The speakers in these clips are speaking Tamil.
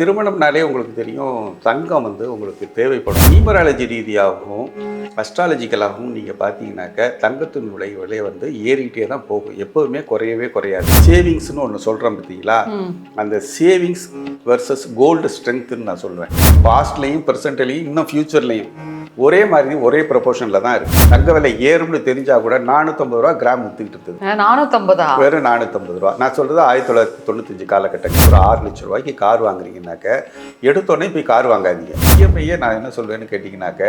திருமணம்னாலே உங்களுக்கு தெரியும், தங்கம் வந்து உங்களுக்கு தேவைப்படும். நியூமராலஜி ரீதியாகவும் அஸ்ட்ராலஜிக்கலாகவும் நீங்கள் பார்த்தீங்கன்னாக்க தங்கத்தின் விலை வந்து ஏறிக்கிட்டே தான் போகும், எப்போதுமே குறையவே குறையாது. சேவிங்ஸ்னு ஒன்று சொல்கிறோம் பார்த்தீங்களா, அந்த சேவிங்ஸ் வர்சஸ் கோல்டு ஸ்ட்ரென்த்துன்னு நான் சொல்லுவேன். பாஸ்ட்லேயும் ப்ரெசென்ட்லேயும் இன்னும் ஃப்யூச்சர்லேயும் ஒரே மாதிரி ஒரே ப்ரொபோர்ஷனில் தான் இருக்குது. தங்க விலை ஏறும்னு தெரிஞ்சால் கூட 450 ரூபா கிராம் வித்துக்கிட்டு இருக்குது. 450 வெறும் 450 ரூபா. நான் சொல்கிறது 1995 காலகட்டத்தில் ஒரு 6 லட்ச ரூபாய்க்கு கார் வாங்குறீங்கன்னாக்க எடுத்தோடனே போய் கார் வாங்காதீங்க. இஎம்ஐயை நான் என்ன சொல்வேன்னு கேட்டிங்கனாக்க,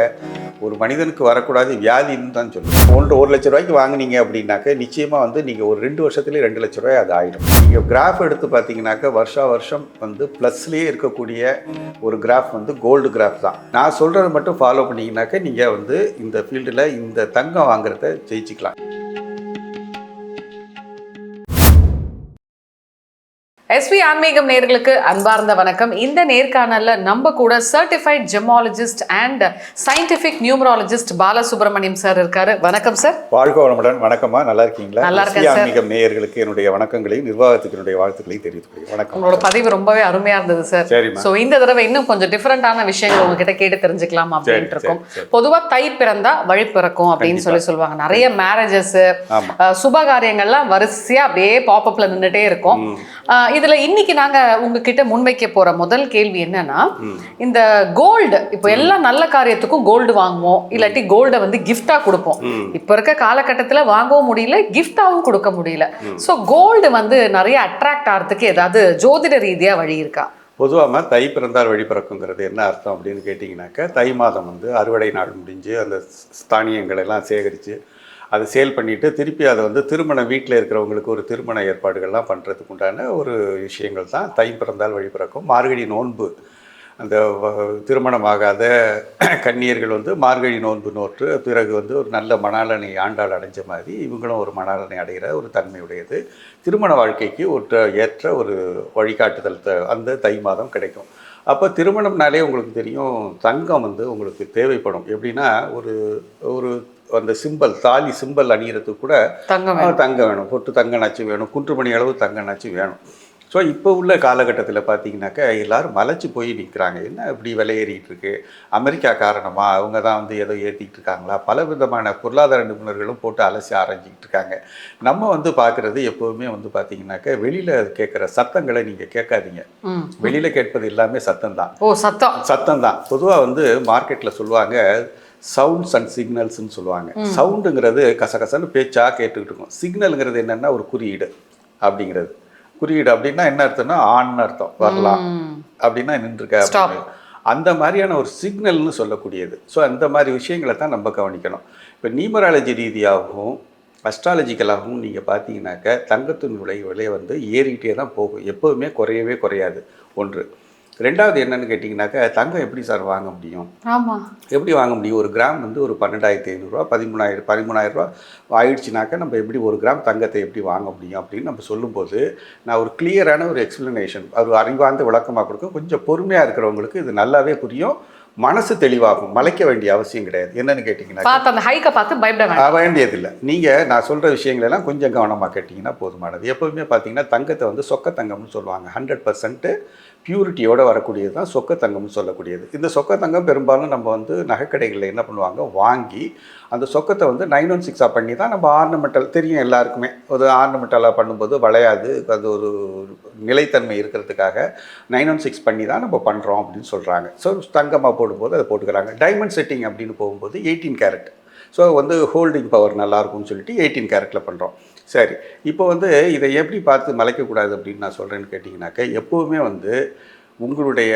ஒரு மனிதனுக்கு வரக்கூடாது வியாதின்னு தான் சொல்லுவேன். 1 லட்ச ரூபாய்க்கு வாங்கினீங்க அப்படின்னாக்க நிச்சயமாக வந்து நீங்கள் ஒரு 2 வருஷத்துலேயே 2 லட்ச ரூபாய் அது ஆகிடும். நீங்கள் கிராஃப் எடுத்து பார்த்தீங்கன்னாக்க வருஷம் வந்து ப்ளஸ்லேயே இருக்கக்கூடிய ஒரு கிராஃப் வந்து கோல்டு கிராஃப் தான். நான் சொல்கிறத மட்டும் ஃபாலோ பண்ணிங்கன்னா நீங்கள் வந்து இந்த ஃபீல்டில் இந்த தங்கம் வாங்குறத ஜெயிச்சுக்கலாம். எஸ்வி ஆன்மீகம் நேயர்களுக்கு அன்பார்ந்த வணக்கம். இந்த நேர்காணல்ல நம்ம கூட certified gemologist and scientific numerologist Balasubramaniam sir இருக்காரு. வணக்கம் சார். வாழ்க வளமுடன். வணக்கமா, நல்லா இருக்கீங்களா? நல்லா இருக்கேன் சார். ஆன்மீகம் நேயர்களுக்கு என்னுடைய வணக்கங்களையும் நிர்வாகத்துக்கு என்னுடைய வாழ்த்துக்களையும் தெரிவித்துக்கிறேன். வணக்கம். உங்களோட பதிவு ரொம்பவே அருமையா இருந்தது சார். ஸோ இந்த தடவை இன்னும் கொஞ்சம் டிஃபரெண்டான விஷயங்கள் உங்ககிட்ட கேட்டு தெரிஞ்சுக்கலாம் அப்படின்ட்டு இருக்கோம். பொதுவா தை பிறந்தா வழி பிறக்கும் அப்படின்னு சொல்லுவாங்க. நிறைய மேரேஜஸ் சுபகாரியங்கள்லாம் வரிசையா அப்படியே பாப்அப்ல நின்றுட்டே இருக்கும். இதுல இன்னைக்கு நாங்க உங்ககிட்ட முன்வைக்க போற முதல் கேள்வி என்னன்னா, இந்த கோல்டு இப்போ எல்லா நல்ல காரியத்துக்கும் கோல்டு வாங்குவோம், இல்லாட்டி கோல்டை வந்து கிஃப்டா கொடுப்போம். இப்ப இருக்க காலகட்டத்துல வாங்கவும் முடியல, கிஃப்டாவும் கொடுக்க முடியல. ஸோ கோல்டு வந்து நிறைய அட்ராக்ட் ஆகிறதுக்கு ஏதாவது ஜோதிட ரீதியா வழி இருக்கா? பொதுவாக தை பிறந்தால் வழி பிறக்குங்கிறது என்ன அர்த்தம் அப்படின்னு கேட்டிங்கனாக்கா, தை மாதம் வந்து அறுவடை நாள் முடிஞ்சு அந்த தானியங்கள் எல்லாம் சேகரித்து அதை சேல் பண்ணிவிட்டு திருப்பி அதை வந்து திருமண வீட்டில் இருக்கிறவங்களுக்கு ஒரு திருமண ஏற்பாடுகள்லாம் பண்ணுறதுக்கு உண்டான ஒரு விஷயங்கள் தான் தை பிறந்தால் வழி பிறக்கும். மார்கழி நோன்பு, அந்த திருமணமாகாத கன்னியர்கள் வந்து மார்கழி நோன்பு நோற்று பிறகு வந்து ஒரு நல்ல மணாலனை ஆண்டாள் அடைஞ்ச மாதிரி இவங்களும் ஒரு மணாலனை அடைகிற ஒரு தன்மையுடையது. திருமண வாழ்க்கைக்கு ஏற்ற ஒரு வழிகாட்டுதல் அந்த தை மாதம் கிடைக்கும். அப்போ திருமணம்னாலே உங்களுக்கு தெரியும், தங்கம் வந்து உங்களுக்கு தேவைப்படும். எப்படின்னா ஒரு அந்த சிம்பல், தாலி சிம்பல் அணிகிறதுக்கு கூட தங்கம் வேணும், பொட்டு தங்கனாச்சு வேணும், குன்றுமணி அளவு தங்கனாச்சு வேணும். ஸோ இப்போ உள்ள காலகட்டத்தில் பார்த்தீங்கன்னாக்கா எல்லோரும் மலைச்சு போய் நிற்கிறாங்க. என்ன இப்படி விலையேறிட்டு இருக்கு? அமெரிக்கா காரணமா? அவங்க தான் வந்து ஏதோ ஏற்றிக்கிட்டு இருக்காங்களா? பல விதமான பொருளாதார நிபுணர்களும் போட்டு அலசி ஆராய்ஞ்சிக்கிட்டு இருக்காங்க. நம்ம வந்து பார்க்குறது எப்போவுமே வந்து பார்த்தீங்கன்னாக்கா வெளியில் கேட்குற சத்தங்களை நீங்கள் கேட்காதீங்க. வெளியில் கேட்பது எல்லாமே சத்தம் தான். சத்தம் தான். பொதுவாக வந்து மார்க்கெட்டில் சொல்லுவாங்க சவுண்ட்ஸ் அண்ட் சிக்னல்ஸ்ன்னு சொல்லுவாங்க. சவுண்டுங்கிறது கசகசன்னு பேச்சாக கேட்டுக்கிட்டு இருக்கும். சிக்னலுங்கிறது என்னென்னா ஒரு குறியீடு அப்படிங்கிறது. குறியீடு அப்படின்னா என்ன அர்த்தம்னா ஆண்னு அர்த்தம், வரலாம் அப்படின்னா நின்றுருக்க, அந்த மாதிரியான ஒரு சிக்னல்னு சொல்லக்கூடியது. ஸோ அந்த மாதிரி விஷயங்களை தான் நம்ம கவனிக்கணும். இப்போ நியூமராலஜி ரீதியாகவும் அஸ்ட்ராலஜிக்கலாகவும் நீங்கள் பார்த்தீங்கன்னாக்க தங்கத்தின் விலை வந்து ஏறிக்கிட்டே தான் போகும், எப்போதுமே குறையவே குறையாது. ஒன்று. ரெண்டாவது என்னன்னு கேட்டிங்கனாக்கா, தங்கம் எப்படி சார் வாங்க முடியும்? ஆமாம், எப்படி வாங்க முடியும்? ஒரு கிராம் வந்து ஒரு 12,500 ரூபா 13,000 ரூபா ஆயிடுச்சுனாக்கா நம்ம எப்படி ஒரு கிராம் தங்கத்தை எப்படி வாங்க முடியும் அப்படின்னு நம்ம சொல்லும்போது, நான் ஒரு கிளியரான ஒரு எக்ஸ்ப்ளனேஷன், ஒரு அறிவார்ந்த விளக்கமாக கொடுக்கும். கொஞ்சம் பொறுமையாக இருக்கிறவங்களுக்கு இது நல்லாவே புரியும், மனசு தெளிவாகும். மலைக்க வேண்டிய அவசியம் கிடையாது. என்னன்னு கேட்டிங்கன்னா, அந்த ஹைக்கை பார்த்து பயப்பட வேண்டியதில்லை. நீங்கள் நான் சொல்கிற விஷயங்களெல்லாம் கொஞ்சம் கவனமாக கேட்டிங்கன்னா போதுமானது. எப்போவுமே பார்த்தீங்கன்னா தங்கத்தை வந்து சொக்க தங்கம்னு சொல்லுவாங்க. 100% பியூரிட்டியோடு வரக்கூடியது தான் சொக்க தங்கம்னு சொல்லக்கூடியது. இந்த சொக்க தங்கம் பெரும்பாலும் நம்ம வந்து நகைக்கடைகளில் என்ன பண்ணுவாங்க, வாங்கி அந்த சொக்கத்தை வந்து 916 பண்ணி தான் நம்ம ஆர்னமெண்டல், தெரியும் எல்லாருக்குமே, ஒரு ஆர்னமெண்டலாக பண்ணும்போது வளையாது, அது ஒரு நிலைத்தன்மை இருக்கிறதுக்காக 916 பண்ணி தான் நம்ம பண்ணுறோம் அப்படின்னு சொல்கிறாங்க. ஸோ தங்கமாக போடும்போது அதை போட்டுக்கிறாங்க. டைமண்ட் செட்டிங் அப்படின்னு போகும்போது 18 கேரட். ஸோ வந்து ஹோல்டிங் பவர் நல்லாயிருக்கும்னு சொல்லிட்டு 18 கேரட்டில் பண்ணுறோம். சரி, இப்போ வந்து இதை எப்படி பார்த்து மலைக்கக்கூடாது அப்படின்னு நான் சொல்கிறேன்னு கேட்டிங்கனாக்கா, எப்போவுமே வந்து உங்களுடைய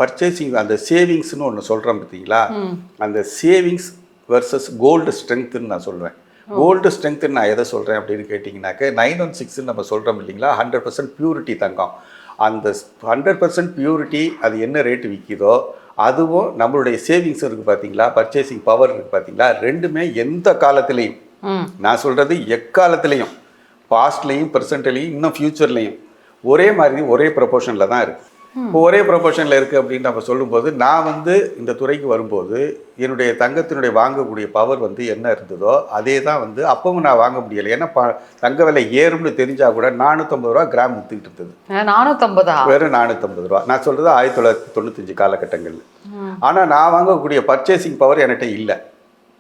பர்ச்சேசிங், அந்த சேவிங்ஸ்னு ஒன்று சொல்கிறோம் பார்த்தீங்களா, அந்த சேவிங்ஸ் வர்சஸ் கோல்டு ஸ்ட்ரென்த்துன்னு நான் சொல்லுவேன். கோல்டு ஸ்ட்ரென்த்துன்னு நான் எதை சொல்கிறேன் அப்படின்னு கேட்டிங்கனாக்கா, 916 நம்ம சொல்கிறோம் இல்லைங்களா, 100% பியூரிட்டி தங்கம். அந்த 100% பியூரிட்டி அது என்ன ரேட்டு விற்கிதோ அதுவும் நம்மளுடைய சேவிங்ஸ் இருக்குது பார்த்தீங்களா, பர்ச்சேசிங் பவர் இருக்குது பார்த்தீங்களா, ரெண்டுமே எந்த காலத்துலேயும், நான் சொல்கிறது எக்காலத்துலேயும், பாஸ்ட்லேயும் ப்ரெசென்ட்லேயும் இன்னும் ஃப்யூச்சர்லேயும் ஒரே மாதிரி ஒரே ப்ரொபோர்ஷனில் தான் இருக்குது. இப்போ ஒரே ப்ரொபோர்ஷனில் இருக்குது அப்படின்னு நம்ம சொல்லும்போது நான் வந்து இந்த துறைக்கு வரும்போது என்னுடைய தங்கத்தினுடைய வாங்கக்கூடிய பவர் வந்து என்ன இருந்ததோ அதே தான் வந்து அப்பவும் நான் வாங்க முடியலை. ஏன்னா தங்க விலை ஏறும்னு தெரிஞ்சால் கூட 450 ரூபா கிராம் விற்றுக்கிட்டு இருந்தது. 450 வெறும் 450 ரூபா. நான் சொல்கிறது 1995 காலகட்டங்களில். ஆனால் நான் வாங்கக்கூடிய பர்ச்சேசிங் பவர் என்கிட்ட இல்லை.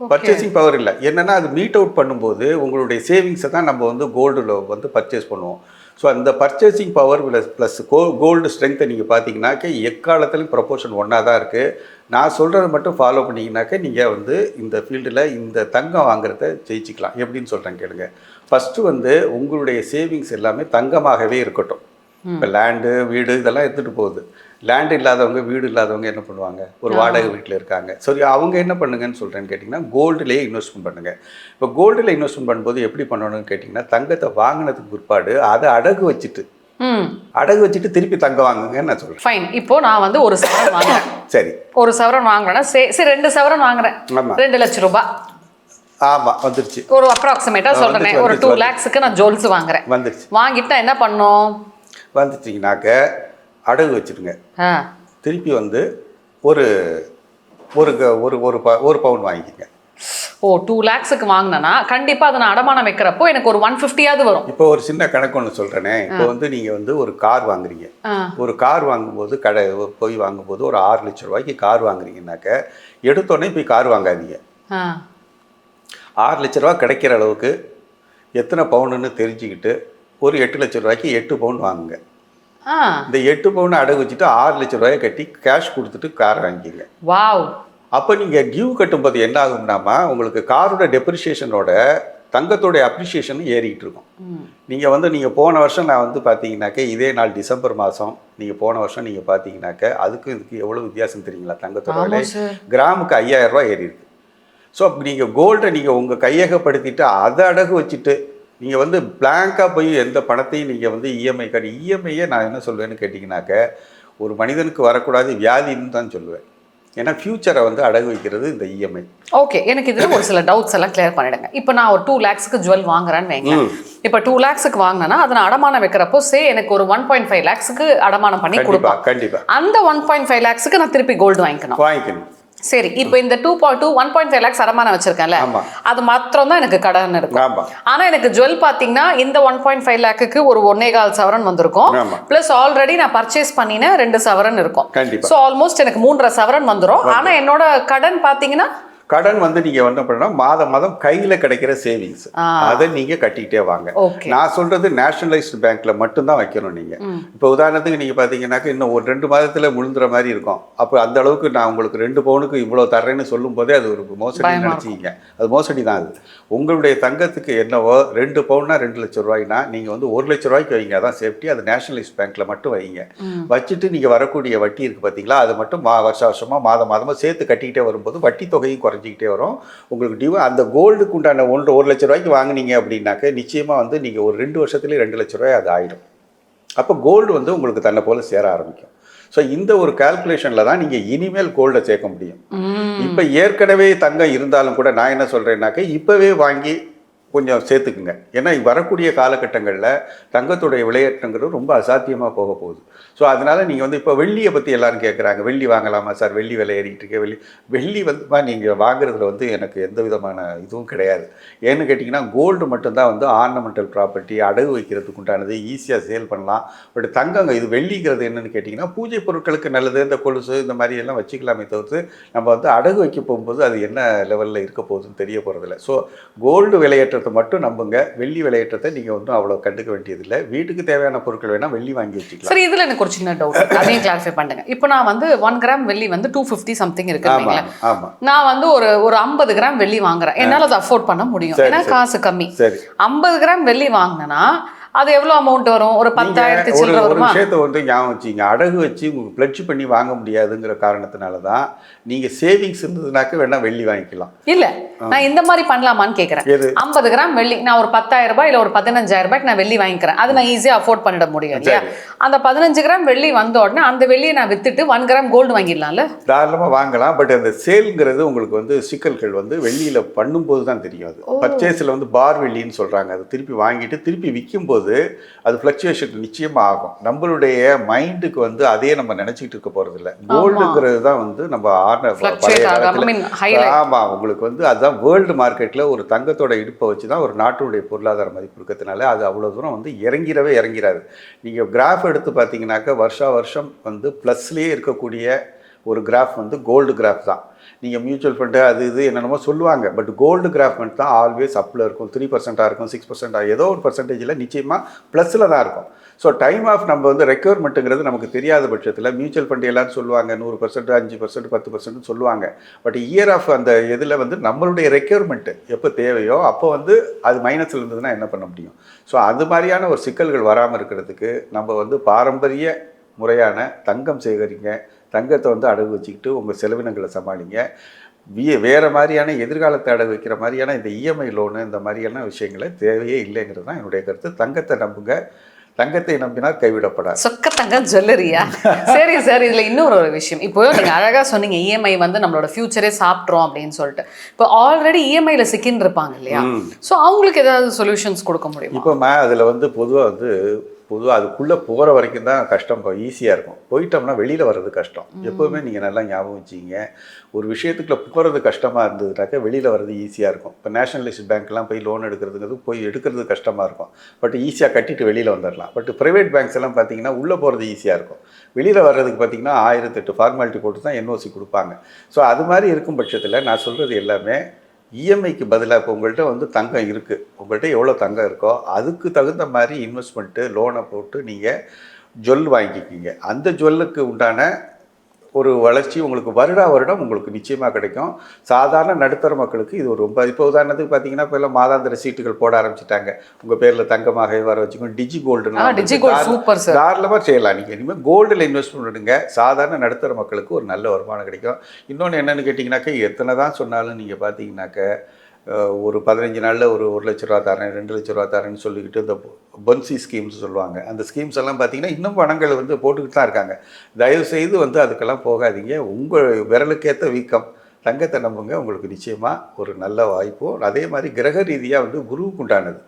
பர்ச்சேசிங் பவர் இல்லை. என்னென்னா அது மீட் அவுட் பண்ணும்போது உங்களுடைய சேவிங்ஸை தான் நம்ம வந்து கோல்டில் வந்து பர்ச்சேஸ் பண்ணுவோம். ஸோ அந்த பர்ச்சேசிங் பவர் ப்ளஸ் கோல்டு ஸ்ட்ரென்த்தை நீங்கள் பார்த்தீங்கன்னாக்க எக்காலத்துலையும் ப்ரொபோர்ஷன் ஒன்றா தான் இருக்குது. நான் சொல்கிறத மட்டும் ஃபாலோ பண்ணிங்கனாக்க நீங்கள் வந்து இந்த ஃபீல்டில் இந்த தங்கம் வாங்குறத ஜெயிச்சிக்கலாம். எப்படின்னு சொல்கிறேன் கேளுங்க. ஃபஸ்ட்டு வந்து உங்களுடைய சேவிங்ஸ் எல்லாமே தங்கமாகவே இருக்கட்டும். இப்போ லேண்டு வீடு இதெல்லாம் எடுத்துகிட்டு போகுது. லேண்டு இல்லாதவங்க வீடு இல்லாதவங்க என்ன பண்ணுவாங்க, ஒரு வாடகை வீட்டில் இருக்காங்க. சரி, அவங்க என்ன பண்ணுங்கன்னு சொல்கிறேன்னு கேட்டிங்கன்னா கோல்டுலேயே இன்வெஸ்ட்மெண்ட் பண்ணுங்கள். இப்போ கோல்டில் இன்வெஸ்ட்மெண்ட் பண்ணும்போது எப்படி பண்ணணும்னு கேட்டிங்கன்னா தங்கத்தை வாங்கினதுக்கு பிற்பாடு அதை அடகு வச்சுட்டு திருப்பி தங்கம் வாங்குங்கன்னு நான் சொல்கிறேன். ஃபைன். இப்போ நான் வந்து ஒரு சவரன் வாங்குறேன். சரி, ஒரு சவரன் வாங்குறேன்னா சரி 2 சவரன் வாங்குறேன். 2 லட்சம் ரூபாய். ஆமாம், வந்துருச்சு. ஒரு அப்ராக்சிமேட்டாக சொல்கிறேன், ஒரு 2 lakhsக்கு நான் ஜுவல்ஸ் வாங்குறேன். வந்துருச்சு. வாங்கிட்டா என்ன பண்ணணும், வந்துச்சிங்கனாக்க அடகு வச்சுருங்க. திருப்பி வந்து ஒரு ஒரு பவுன் வாங்கிக்கங்க. ஓ, 2 lakhsக்கு வாங்கினா கண்டிப்பாக அதை நான் அடமானம் வைக்கிறப்போ எனக்கு ஒரு 150 வரும். இப்போ ஒரு சின்ன கணக்கு ஒன்று சொல்கிறேனே. இப்போ வந்து நீங்கள் வந்து ஒரு கார் வாங்குறீங்க. ஒரு கார் வாங்கும்போது போய் வாங்கும்போது ஒரு 6 லட்சம் ரூபாய்க்கு கார் வாங்குறீங்கன்னாக்க எடுத்தோடனே போய் கார் வாங்காதீங்க. 6 லட்ச ரூபா கிடைக்கிற அளவுக்கு எத்தனை பவுனுன்னு தெரிஞ்சுக்கிட்டு ஒரு 8 லட்ச ரூபாய்க்கு 8 பவுன் வாங்குங்க. இந்த 8 பவுன் அடகு வச்சுட்டு 6 லட்ச ரூபாயை கட்டி கேஷ் கொடுத்துட்டு கார் வாங்கிக்கிங்க. வாவ். அப்போ நீங்கள் டியூ கட்டும்போது என்ன ஆகும்னாமா உங்களுக்கு காரோட டெப்ரிஷியேஷனோட தங்கத்தோடைய அப்ரிஷியேஷனும் ஏறிக்கிட்டு இருக்கும். நீங்கள் போன வருஷம் நான் வந்து பார்த்தீங்கன்னாக்க இதே நாள் டிசம்பர் மாதம் நீங்கள் போன வருஷம் நீங்கள் பார்த்தீங்கன்னாக்க அதுக்கும் இதுக்கு எவ்வளோ வித்தியாசம் தெரியுங்களா? தங்கத்தோட விலை கிராமுக்கு 5000 ரூபா ஏறி இருக்கு. ஸோ அப்போ நீங்கள் கோல்டை நீங்கள் உங்கள் கையகப்படுத்திட்டு அதை அடகு வச்சுட்டு நீங்கள் வந்து பிளாங்காக போய் எந்த பணத்தையும் நீங்கள் வந்து இஎம்ஐயை நான் என்ன சொல்வேன்னு கேட்டிங்கனாக்க ஒரு மனிதனுக்கு வரக்கூடாது வியாதின்னு தான் சொல்லுவேன். ஏன்னா ஃபியூச்சரை வந்து அடகு வைக்கிறது இந்த இஎம்ஐ. ஓகே, எனக்கு இதில் ஒரு சில டவுட்ஸ் எல்லாம் கிளியர் பண்ணிடுங்க. இப்போ நான் ஒரு 2 lakhsக்கு ஜுவல் வாங்குறேன்னு வைங்க. இப்போ 2 lakhsக்கு வாங்கினா அதை நான் அடமானம் வைக்கிறப்போ எனக்கு ஒரு 1.5 lakhsக்கு அடமானம் பண்ணி கொடுப்பேன். கண்டிப்பாக அந்த 1.5 lakhsக்கு நான் திருப்பி கோல்டு வாங்கிக்கணும். சரி, இப்போ இந்த 1.5 lakhs அடமானம் வச்சிருக்கேன்ல, அது மாத்திரம் தான் எனக்கு கடன் இருக்கும். ஆனா எனக்கு ஜுவல் பாத்தீங்கன்னா இந்த 1.5 lakhக்கு ஒரு 1.25 சவரன் வந்திருக்கும். பிளஸ் ஆல்ரெடி நான் பர்ச்சேஸ் பண்ணின 2 சவரன் இருக்கும். ஸோ ஆல்மோஸ்ட் எனக்கு 3.5 சவரன் வந்துடும். ஆனா என்னோட கடன் பாத்தீங்கன்னா கடன் வந்து நீங்கள் என்ன பண்ணணும், மாதம் கையில் கிடைக்கிற சேவிங்ஸ் அதை நீங்கள் கட்டிக்கிட்டே வாங்க. நான் சொல்கிறது நேஷனலைஸ்டு பேங்க்கில் மட்டும்தான் வைக்கணும். நீங்கள் இப்போ உதாரணத்துக்கு நீங்கள் பார்த்தீங்கன்னாக்க இன்னும் ஒரு 2 மாதத்தில் முழுந்துற மாதிரி இருக்கும். அப்போ அந்த அளவுக்கு நான் உங்களுக்கு 2 பவுனுக்கு இவ்வளோ தர்றேன்னு சொல்லும் போதே அது ஒரு மோசடி நினச்சிக்கிங்க. அது மோசடி தான். அது உங்களுடைய தங்கத்துக்கு என்னவோ 2 பவுன்னா 2 லட்சம் ரூபாய்னா நீங்கள் வந்து 1 லட்ச ரூபாய்க்கு வைங்க. அதான் சேஃப்டி. அது நேஷனலைஸ்ட் பேங்க்கில் மட்டும் வைங்க. வச்சுட்டு நீங்கள் வரக்கூடிய வட்டி இருக்குது பார்த்தீங்களா, அது மட்டும் வருஷமாக மாதமாக சேர்த்து கட்டிக்கிட்டே வரும்போது வட்டி தொகையும் குறைஞ்சிக்கிட்டே வரும். உங்களுக்கு டியூ அந்த கோல்டுக்கு உண்டான 1 லட்ச ரூபாய்க்கு வாங்கினீங்க அப்படின்னாக்க நிச்சயமாக வந்து நீங்கள் ஒரு 2 வருஷத்துலேயே 2 லட்ச ரூபாய் அது ஆகிடும். அப்போ கோல்டு வந்து உங்களுக்கு தன்னை போல் சேர ஆரம்பிக்கும். ஸோ இந்த ஒரு கால்குலேஷனில் தான் நீங்கள் இனிமேல் கோல்டை சேர்க்க முடியும். இப்போ ஏற்கனவே தங்கம் இருந்தாலும் கூட நான் என்ன சொல்கிறேன்னாக்க இப்போவே வாங்கி கொஞ்சம் சேர்த்துக்குங்க. ஏன்னா வரக்கூடிய காலகட்டங்களில் தங்கத்துடைய விளையாட்டுங்கிறது ரொம்ப அசாத்தியமாக போக போகுது. ஸோ அதனால் நீங்கள் வந்து இப்போ வெள்ளியை பற்றி எல்லோரும் கேட்குறாங்க, வெள்ளி வாங்கலாமா சார், வெள்ளி விலை ஏறிக்கிட்டு இருக்கு. வெள்ளி வந்து நீங்கள் வாங்குறதுல வந்து எனக்கு எந்த விதமான இதுவும் கிடையாது. ஏன்னு கேட்டிங்கன்னா கோல்டு மட்டும்தான் வந்து ஆர்னமெண்டல் ப்ராப்பர்ட்டி அடகு வைக்கிறதுக்கு உண்டானது, ஈஸியாக சேல் பண்ணலாம். பட் தங்கங்க இது வெள்ளிங்கிறது என்னென்னு கேட்டிங்கன்னா பூஜை பொருட்களுக்கு நல்லது. இந்த கொலுசு இந்த மாதிரி எல்லாம் வச்சுக்கலாமே தவிர்த்து நம்ம வந்து அடகு வைக்க போகும்போது அது என்ன லெவலில் இருக்க போகுதுன்னு தெரிய போகிறதில்ல. ஸோ கோல்டு விலையேற்றத்தை மட்டும் நம்புங்க. வெள்ளி விலையேற்றத்தை நீங்கள் ஒன்றும் அவ்வளோ கண்டுக்க வேண்டியதில்லை. வீட்டுக்கு தேவையான பொருட்கள் வேணால் வெள்ளி வாங்கி வச்சுக்கலாம். சரி, இதில் எனக்கு ஒரு சின்ன டவுட், அதையும் கிளாரிஃபை பண்ணுங்க. இப்போ நான் வந்து 1 கிராம் வெள்ளி வந்து 250 சம்திங் இருக்கு. நான் வந்து ஒரு 50 கிராம் வெள்ளி வாங்குறேன். என்னால் அதை அஃபோர்ட் பண்ண முடியும், ஏன்னா காசு கம்மி. 50 கிராம் வெள்ளி வாங்கினா அது எவ்வளோ அமௌண்ட் வரும்? ஒரு 10,000 சில்லறை வருமா? ஒரு விஷயத்தை வந்து ஞாபகம் வச்சுங்க. அடகு வச்சு உங்களுக்கு பிளட்ஜ் பண்ணி வாங்க முடியாதுங்கிற காரணத்தினால தான் நீங்கள் சேவிங்ஸ் இருந்ததுனாக்க வேணால் வெள்ளி வாங்கிக்கலாம். இல்லை, நான் இந்த மாதிரி பண்ணலாமான்னு கேட்குறேன். 50 கிராம் வெள்ளி நான் ஒரு 10,000 ரூபாய் இல்லை ஒரு 15,000 ரூபாய்க்கு நான் வெள்ளி வாங்கிக்கிறேன். அது நான் ஈஸியாக அஃபோர்ட் பண்ணிட முடியும் இல்லையா? அந்த 15 கிராம் வெள்ளி வந்த உடனே அந்த வெள்ளியை நான் வித்துட்டு 1 கிராம் கோல்டு வாங்கிடலாம்ல? தாராளமாக வாங்கலாம். பட் அந்த சேல்ங்கிறது உங்களுக்கு வந்து சிக்கல்கள் வந்து வெள்ளியில் பண்ணும்போது தான் தெரியும். அது பர்ச்சேஸில் வந்து பார் வெள்ளின்னு சொல்கிறாங்க. அது திருப்பி வாங்கிட்டு திருப்பி விற்கும்போது அது ஃப்ளக்சுவேஷன் நிச்சயமாக ஆகும். நம்மளுடைய மைண்டுக்கு வந்து அதே நம்ம நினச்சிக்கிட்டு இருக்க போகிறதில்ல. கோல்டுங்கிறது தான் வந்து நம்ம ஆமாம், உங்களுக்கு வந்து அதுதான் வேர்ல்டு மார்க்கெட்டில் ஒரு தங்கத்தோட இடுப்பை வச்சு தான் ஒரு நாட்டுடைய பொருளாதார மதிப்பு இருக்கிறதுனால அது அவ்வளோ தூரம் வந்து இறங்கிறாது. நீங்கள் கிராஃப் எடுத்து பார்த்தீங்கன்னாக்கா வருஷம் வந்து ப்ளஸ்லேயே இருக்கக்கூடிய ஒரு கிராஃப் வந்து கோல்டு கிராஃப் தான். நீங்கள் மியூச்சுவல் ஃபண்டு அது இது என்னென்னமோ சொல்லுவாங்க. பட் கோல்டு கிராஃப் மட்டும் தான் ஆல்வேஸ் அப்பில் இருக்கும். 3% இருக்கும், 6% ஏதோ ஒரு பர்சன்டேஜில் நிச்சயமாக ப்ளஸில் தான் இருக்கும். ஸோ டைம் ஆஃப் நம்ம வந்து ரெக்யர்மெண்ட்டுங்கிறது நமக்கு தெரியாத பட்சத்தில் மியூச்சுவல் ஃபண்டு எல்லாரும் சொல்லுவாங்க 100%, 5%, 10% சொல்லுவாங்க. பட் இயர் ஆஃப் அந்த இதில் வந்து நம்மளுடைய ரெக்யர்மெண்ட்டு எப்போ தேவையோ அப்போ வந்து அது மைனஸில் இருந்ததுன்னா என்ன பண்ண முடியும்? ஸோ அது மாதிரியான ஒரு சிக்கல்கள் வராமல் இருக்கிறதுக்கு நம்ம வந்து பாரம்பரிய முறையான தங்கம் சேகரிங்க, தங்கத்தை வந்து அடகு வச்சுக்கிட்டு உங்கள் செலவினங்களை சமாளிங்க. வேறு மாதிரியான எதிர்காலத்தை அடகு வைக்கிற மாதிரியான இந்த இஎம்ஐ லோனு இந்த மாதிரியான விஷயங்களை தேவையே இல்லைங்கிறது தான் என்னுடைய கருத்து. தங்கத்தை நம்புங்க, தங்கத்தை நம்பினார் கைவிடப்படாது. சொக்க தங்கம் ஜுவல்லரியா? சரி சார், இதில் இன்னொரு விஷயம். இப்போ நீங்கள் அழகாக சொன்னீங்க இஎம்ஐ வந்து நம்மளோட ஃபியூச்சரே சாப்பிட்றோம் அப்படின்னு சொல்லிட்டு. இப்போ ஆல்ரெடி இஎம்ஐயில் சிக்கின்னு இருப்பாங்க இல்லையா? ஸோ அவங்களுக்கு ஏதாவது சொல்யூஷன்ஸ் கொடுக்க முடியும்? இப்போ அதில் வந்து பொதுவாக அதுக்குள்ளே போகிற வரைக்கும் தான் கஷ்டம், ஈஸியாக இருக்கும். போயிட்டோம்னா வெளியில் வர்றது கஷ்டம். எப்போவுமே நீங்கள் நல்லா ஞாபகம் வச்சிங்க, ஒரு விஷயத்துக்குள்ளே போகிறது கஷ்டமாக இருந்ததுனாக்கா வெளியில் வர்றது ஈஸியாக இருக்கும். இப்போ நேஷனலைஸ்ட் பேங்க்லாம் போய் லோன் எடுக்கிறதுங்கிறது போய் எடுக்கிறது கஷ்டமாக இருக்கும். பட் ஈஸியாக கட்டிட்டு வெளியில் வந்துடலாம். பட் ப்ரைவேட் பேங்க்ஸ் எல்லாம் பார்த்தீங்கன்னா உள்ளே போகிறது ஈஸியாக இருக்கும். வெளியில் வர்றதுக்கு பார்த்தீங்கன்னா 1008 ஃபார்மாலிட்டி போட்டு தான் என்ஓசி கொடுப்பாங்க. ஸோ அது மாதிரி இருக்கும் பட்சத்தில் நான் சொல்கிறது எல்லாமே இஎம்ஐக்கு பதிலாக இப்போ உங்கள்கிட்ட வந்து தங்கம் இருக்குது, உங்கள்கிட்ட எவ்வளோ தங்கம் இருக்கோ அதுக்கு தகுந்த மாதிரி இன்வெஸ்ட்மெண்ட்டு லோனை போட்டு நீங்கள் ஜுவல் வாங்கிக்கிங்க. அந்த ஜுவல்லுக்கு உண்டான ஒரு வளர்ச்சி உங்களுக்கு வருடம் உங்களுக்கு நிச்சயமாக கிடைக்கும். சாதாரண நடுத்தர மக்களுக்கு இது ஒரு ரொம்ப இப்போ உதாரணத்துக்கு பார்த்தீங்கன்னா இப்போ எல்லாம் மாதாந்திர சீட்டுகள் போட ஆரம்பிச்சிட்டாங்க. உங்கள் பேரில் தங்கமாக வர வச்சுக்கோங்க. டிஜி கோல்டுன்னு தாராளமாக செய்யலாம். நீங்கள் இனிமேல் கோல்டில் இன்வெஸ்ட்மெண்ட் பண்ணுங்க. சாதாரண நடுத்தர மக்களுக்கு ஒரு நல்ல வருமானம் கிடைக்கும். இன்னொன்று என்னென்னு கேட்டிங்கனாக்கா, எத்தனை தான் சொன்னாலும் நீங்கள் பார்த்தீங்கன்னாக்க ஒரு 15 நாளில் ஒரு 1 லட்ச ரூபா தரேன், 2 லட்ச ரூபா தரேன்னு சொல்லிக்கிட்டு இந்த பொன்சி ஸ்கீம்ஸ் சொல்லுவாங்க. அந்த ஸ்கீம்ஸ் எல்லாம் பார்த்தீங்கன்னா இன்னும் பணங்கள் வந்து போட்டுக்கிட்டு தான் இருக்காங்க. தயவுசெய்து வந்து அதுக்கெல்லாம் போகாதீங்க. உங்கள் விரலுக்கேற்ற வீக்கம் தங்கத்தை நம்புங்க. உங்களுக்கு நிச்சயமாக ஒரு நல்ல வாய்ப்பும் அதே மாதிரி கிரக ரீதியாக வந்து குருவுக்கு உண்டானது.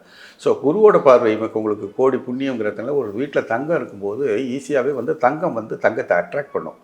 ஸோ குருவோட பார்வை உங்களுக்கு கோடி புண்ணியங்கிறதுனால ஒரு வீட்டில் தங்கம் இருக்கும்போது ஈஸியாகவே வந்து தங்கம் வந்து தங்கத்தை அட்ராக்ட் பண்ணும்.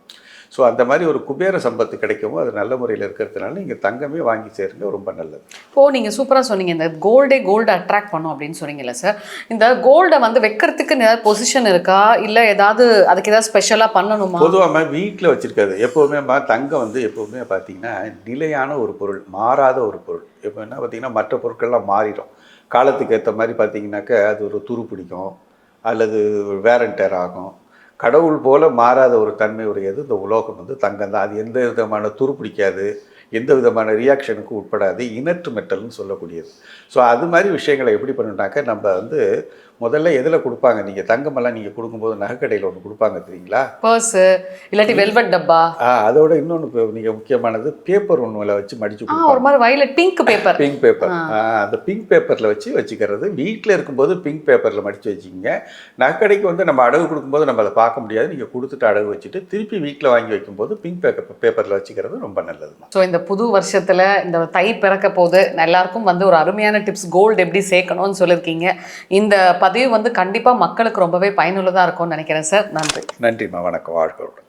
ஸோ அந்த மாதிரி ஒரு குபேர சம்பத்து கிடைக்கவும் அது நல்ல முறையில் இருக்கிறதுனால நீங்கள் தங்கமே வாங்கி சேருங்க, ரொம்ப நல்லது. இப்போது நீங்கள் சூப்பராக சொன்னீங்க, இந்த கோல்டு அட்ராக்ட் பண்ணும் அப்படின்னு சொன்னீங்கல்ல சார். இந்த கோல்டை வந்து வைக்கிறதுக்கு ஏதாவது பொசிஷன் இருக்கா, இல்லை ஏதாவது அதுக்கு ஏதாவது ஸ்பெஷலாக பண்ணணுமா? பொதுவாக வீட்டில் வச்சுருக்காது. எப்போவுமே தங்கம் வந்து எப்போவுமே பார்த்தீங்கன்னா நிலையான ஒரு பொருள், மாறாத ஒரு பொருள். இப்போ என்ன பார்த்தீங்கன்னா மற்ற பொருட்கள்லாம் மாறிடும். காலத்துக்கு ஏற்ற மாதிரி பார்த்தீங்கன்னாக்க அது ஒரு துரு பிடிக்கும் அல்லது வேரண்டர் ஆகும். கடவுள் போல் மாறாத ஒரு தன்மை உடையது இந்த உலோகம் வந்து தங்கம் தான். அது எந்த விதமான துரு பிடிக்காது, எந்த விதமான ரியாக்ஷனுக்கும் உட்படாது, இனற்று மெட்டல்னு சொல்லக்கூடியது. ஸோ அது மாதிரி விஷயங்களை எப்படி பண்ணுனாக்க, நம்ம வந்து முதல்ல எதில் கொடுப்பாங்க, நீங்கள் தங்கமெல்லாம் நீங்கள் கொடுக்கும்போது நகைக்கடையில் ஒன்று கொடுப்பாங்க தெரியுங்களா, பர்ஸு இல்லாட்டி வெல்வெட் டப்பா. அதோட இன்னொன்று நீங்கள் முக்கியமானது பேப்பர் ஒன்றில் வச்சு மடிச்சு கொடுப்பாங்க. ஒரு மாதிரி வயலட் பிங்க் பேப்பர். அந்த பிங்க் பேப்பரில் வச்சுக்கிறது. வீட்டில் இருக்கும்போது பிங்க் பேப்பரில் மடித்து வச்சுக்கிங்க. நகைக்கடைக்கு வந்து நம்ம அடகு கொடுக்கும்போது நம்ம அதை பார்க்க முடியாது. நீங்கள் கொடுத்துட்டு அடகு வச்சுட்டு திருப்பி வீட்டில் வாங்கி வைக்கும்போது பிங்க் பேப்பரில் வச்சுக்கிறது ரொம்ப நல்லது. ஸோ இந்த புது வருஷத்தில் இந்த தை பிறக்க போது எல்லாருக்கும் வந்து ஒரு அருமையான டிப்ஸ் கோல்டு எப்படி சேர்க்கணும்னு சொல்லியிருக்கீங்க. இந்த பதிவு வந்து கண்டிப்பாக மக்களுக்கு ரொம்பவே பயனுள்ளதாக இருக்கும்னு நினைக்கிறேன் சார். நன்றிம்மா, வணக்கம், வாழ்க்கை.